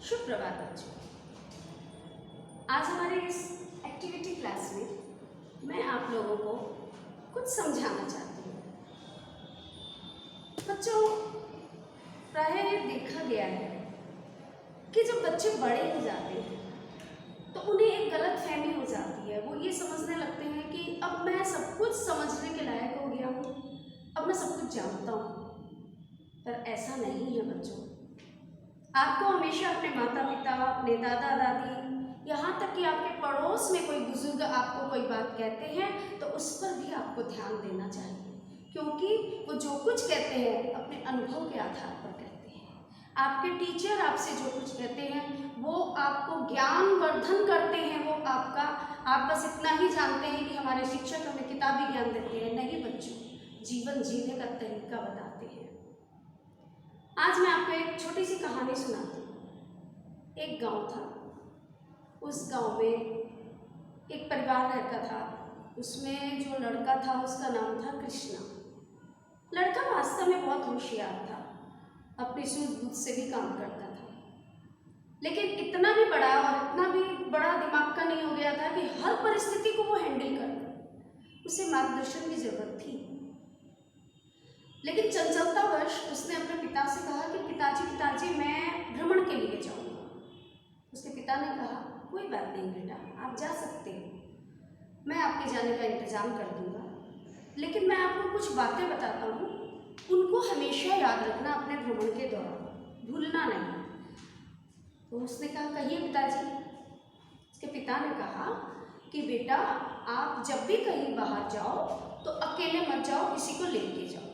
शुभ प्रभात बच्चों। आज हमारे इस एक्टिविटी क्लास में मैं आप लोगों को कुछ समझाना चाहती हूँ। बच्चों, प्रायः देखा गया है कि जब बच्चे बड़े हो जाते हैं तो उन्हें एक गलत फहमी हो जाती है। वो ये समझने लगते हैं कि अब मैं सब कुछ समझने के लायक हो गया हूँ, अब मैं सब कुछ जानता हूँ। पर ऐसा नहीं है बच्चों। आपको हमेशा अपने माता पिता, अपने दादा दादी, यहाँ तक कि आपके पड़ोस में कोई बुजुर्ग आपको कोई बात कहते हैं तो उस पर भी आपको ध्यान देना चाहिए, क्योंकि वो जो कुछ कहते हैं अपने अनुभव के आधार पर कहते हैं। आपके टीचर आपसे जो कुछ कहते हैं वो आपको ज्ञान वर्धन करते हैं। वो आप बस इतना ही जानते हैं कि हमारे शिक्षक हमें किताबी ज्ञान देते हैं। नहीं बच्चों, जीवन जीने का तरीका बताते हैं। आज मैं आपको एक छोटी सी कहानी सुनाती हूँ। एक गांव था। उस गांव में एक परिवार रहता था। उसमें जो लड़का था उसका नाम था कृष्णा। लड़का वास्तव में बहुत होशियार था, अपनी सूझबूझ से भी काम करता था, लेकिन इतना भी बड़ा और इतना भी बड़ा दिमाग का नहीं हो गया था कि हर परिस्थिति को वो हैंडल कर। उसे मार्गदर्शन की जरूरत थी। लेकिन चंचलतावश उसने अपने पिता से कहा कि पिताजी मैं भ्रमण के लिए जाऊंगा। उसके पिता ने कहा कोई बात नहीं बेटा, आप जा सकते हैं, मैं आपके जाने का इंतजाम कर दूंगा, लेकिन मैं आपको कुछ बातें बताता हूँ, उनको हमेशा याद रखना अपने भ्रमण के दौरान, भूलना नहीं। तो उसने कहा कहिए पिताजी। उसके पिता ने कहा कि बेटा आप जब भी कहीं बाहर जाओ तो अकेले मत जाओ, किसी को लेके जाओ।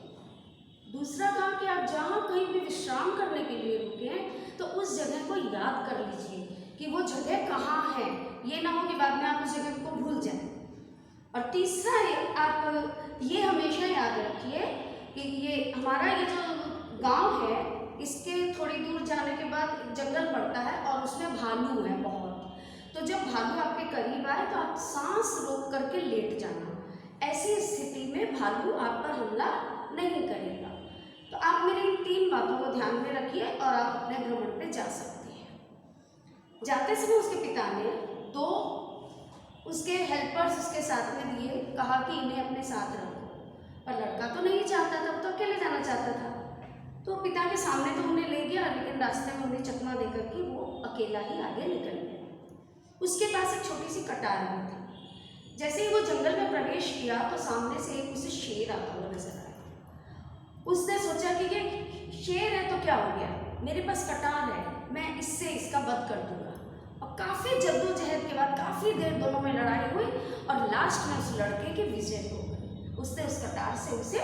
दूसरा कहा कि आप जहाँ कहीं भी विश्राम करने के लिए रुके तो उस जगह को याद कर लीजिए कि वो जगह कहाँ है। ये ना हो कि बाद में आप उस जगह को भूल जाएं। और तीसरा आप ये हमेशा याद रखिए कि ये हमारा ये जो गांव है, इसके थोड़ी दूर जाने के बाद जंगल पड़ता है और उसमें भालू है बहुत। तो जब भालू आपके करीब आए तो आप सांस रोक करके लेट जाना। ऐसी स्थिति में भालू आप पर हमला नहीं करेगा। तो आप मेरी इन 3 बातों को ध्यान में रखिए और आप अपने भ्रमण पे जा सकते हैं। जाते समय उसके पिता ने 2 उसके हेल्पर्स उसके साथ में दिए, कहा कि इन्हें अपने साथ रखो। पर लड़का तो नहीं चाहता था, तो अकेले जाना चाहता था। तो पिता के सामने तो उन्हें ले गया, लेकिन रास्ते में उन्हें चकमा देकर के वो अकेला ही आगे निकल गया। उसके पास एक छोटी सी कटार भी थी। जैसे ही वो जंगल में प्रवेश किया तो सामने से एक उसे शेर आता हुआ नजर आया। उसने सोचा कि ये शेर है तो क्या हो गया, मेरे पास कटार है, मैं इससे इसका वध कर दूंगा। और काफ़ी जद्दोजहद के बाद काफ़ी देर दोनों में लड़ाई हुई और लास्ट में उस लड़के की विजय हो गई। उसने उस कटार से उसे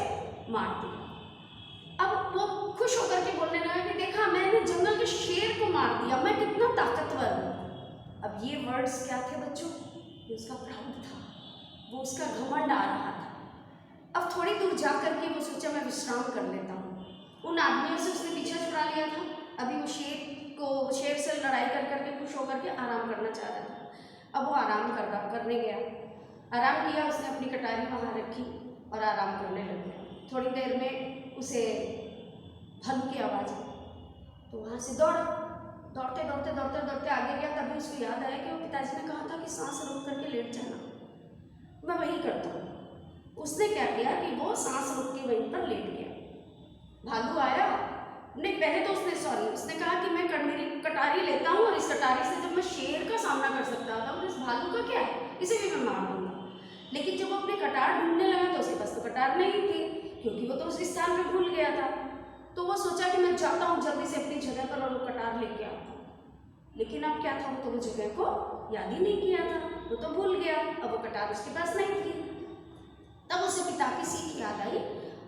मार दिया। अब वो खुश होकर के बोलने लगा कि देखा, मैंने जंगल के शेर को मार दिया, मैं कितना ताकतवर हूँ। अब ये वर्ड्स क्या थे बच्चों? ये उसका प्राउड था, वो उसका घमंड आ रहा था। अब थोड़ी दूर जा करके वो सोचा मैं विश्राम कर लेता हूँ। उन आदमियों से उसने पीछा छुड़ा लिया था। अभी वो शेर से लड़ाई कर करके खुश होकर के आराम करना चाह रहा था। अब वो आराम करने गया। आराम किया, उसने अपनी कटारी वहाँ रखी और आराम करने लग गया। थोड़ी देर में उसे भालू की आवाज़ आई तो वहाँ से दौड़ते आगे गया। तभी उसको याद आया कि वो पिताजी ने कहा था कि सांस रोक करके लेट जाना, मैं वही करता हूँ। उसने क्या किया कि वो सांस रोक के वहीं पर लेट गया। भालू आया, नहीं पहले तो उसने कहा कि मैं मेरी कटारी लेता हूँ और इस कटारी से जब मैं शेर का सामना कर सकता था तो इस भालू का क्या है, इसे भी मैं मार दूंगा। लेकिन जब वो अपनी कटार ढूंढने लगा तो उसके पास तो कटार नहीं थी, क्योंकि वो तो उस स्थान में भूल गया था। तो वो सोचा कि मैं जाता हूँ जल्दी से अपनी जगह पर और वो कटार लेके आता हूँ। लेकिन अब क्या था, वो तो वो जगह को याद ही नहीं किया था, वो तो भूल गया। अब वो कटार उसके पास नहीं थी। तब उसे पिता की सीख याद आई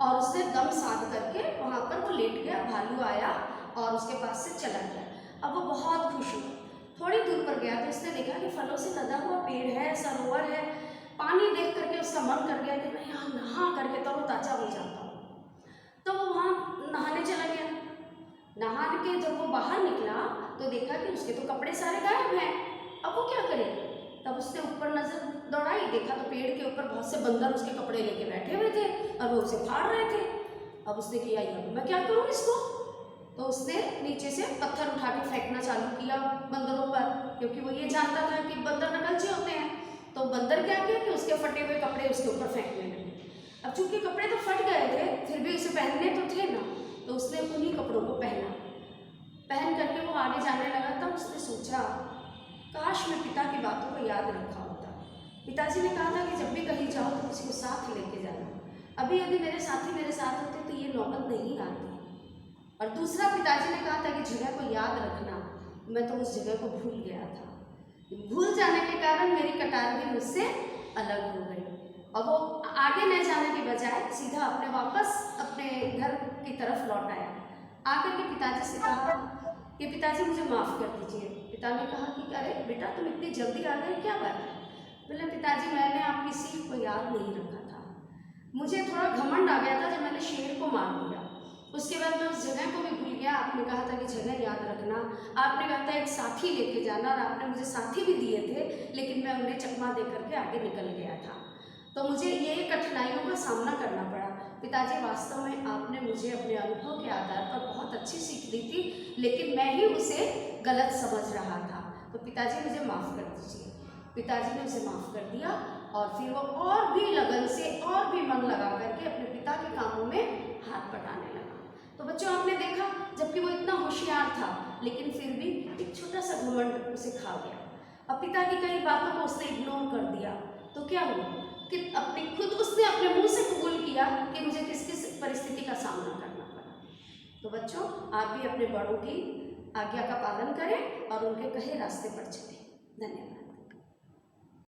और उसने दम साध करके वहाँ पर वो लेट गया। भालू आया और उसके पास से चला गया। अब वो बहुत खुश हुआ। थोड़ी दूर पर गया तो उसने देखा कि फलों से लदा हुआ पेड़ है, सरोवर है। पानी देख करके उसका मन कर गया कि मैं यहाँ नहा करके तरोताजा हो जाता हूँ। तो वो वहाँ नहाने चला गया। नहा के जब वो बाहर निकला तो देखा कि उसके तो कपड़े सारे गायब हैं। अब वो क्या करे? तब उसने ऊपर नजर दौड़ाई, देखा तो पेड़ के ऊपर बहुत से बंदर उसके कपड़े लेके बैठे हुए थे और वो उसे फाड़ रहे थे। अब उसने किया, मैं क्या करूँ इसको? तो उसने नीचे से पत्थर उठा के फेंकना चालू किया क्योंकि वो ये जानता था कि बंदर नकलची होते हैं। तो बंदर क्या किया कि उसके फटे हुए कपड़े उसके ऊपर फेंकने लगे। अब चूंकि कपड़े तो फट गए थे, फिर भी उसे पहनने तो थे ना, तो उसने उन्हीं कपड़ों को पहन करके वो आगे जाने लगा। तब उसने सोचा, काश मैं पिता की बातों को याद रखा होता। पिताजी ने कहा था कि जब भी कहीं जाओ तो किसी को साथ लेके जाना। अभी यदि मेरे साथी मेरे साथ होते तो ये नौबत नहीं आती। और दूसरा, पिताजी ने कहा था कि जगह को याद रखना। मैं तो उस जगह को भूल गया था। भूल जाने के कारण मेरी कटार भी मुझसे अलग हो गई और वो आगे न जाने के बजाय सीधा वापस अपने घर की तरफ लौट आया। आकर के पिताजी से कहा कि पिताजी मुझे माफ़ कर दीजिए। पिता ने कहा कि अरे बेटा, तुम इतनी जल्दी आ गए, क्या बात है? बोले, पिताजी मैंने आपकी सीख को याद नहीं रखा था। मुझे थोड़ा घमंड आ गया था जब मैंने शेर को मार दिया। उसके बाद मैं उस जगह को भी भूल गया। आपने कहा था कि जगह याद रखना, आपने कहा था एक साथी लेके जाना, और आपने मुझे साथी भी दिए थे, लेकिन मैं उन्हें चकमा दे करके आगे निकल गया था। तो मुझे ये कठिनाइयों का सामना करना पड़ा। पिताजी, वास्तव में आपने मुझे अपने अनुभव के आधार पर बहुत अच्छी सीख दी थी, लेकिन मैं ही उसे गलत समझ रहा था। तो पिताजी मुझे माफ़ कर दीजिए। पिताजी ने उसे माफ़ कर दिया और फिर वो और भी लगन से और भी मन लगा करके अपने पिता के कामों में हाथ बटाने लगा। तो बच्चों, आपने देखा, जबकि वो इतना होशियार था, लेकिन फिर भी एक छोटा सा घमंड उसे खा गया। अब पिता की कई बातों को उसने इग्नोर कर दिया। तो क्या हुआ कि उसने अपने मुंह से कबूल किया कि मुझे किस किस परिस्थिति का सामना करना पड़ा। तो बच्चों, आप भी अपने बड़ों की आज्ञा का पालन करें और उनके कहे रास्ते पर चलें। धन्यवाद।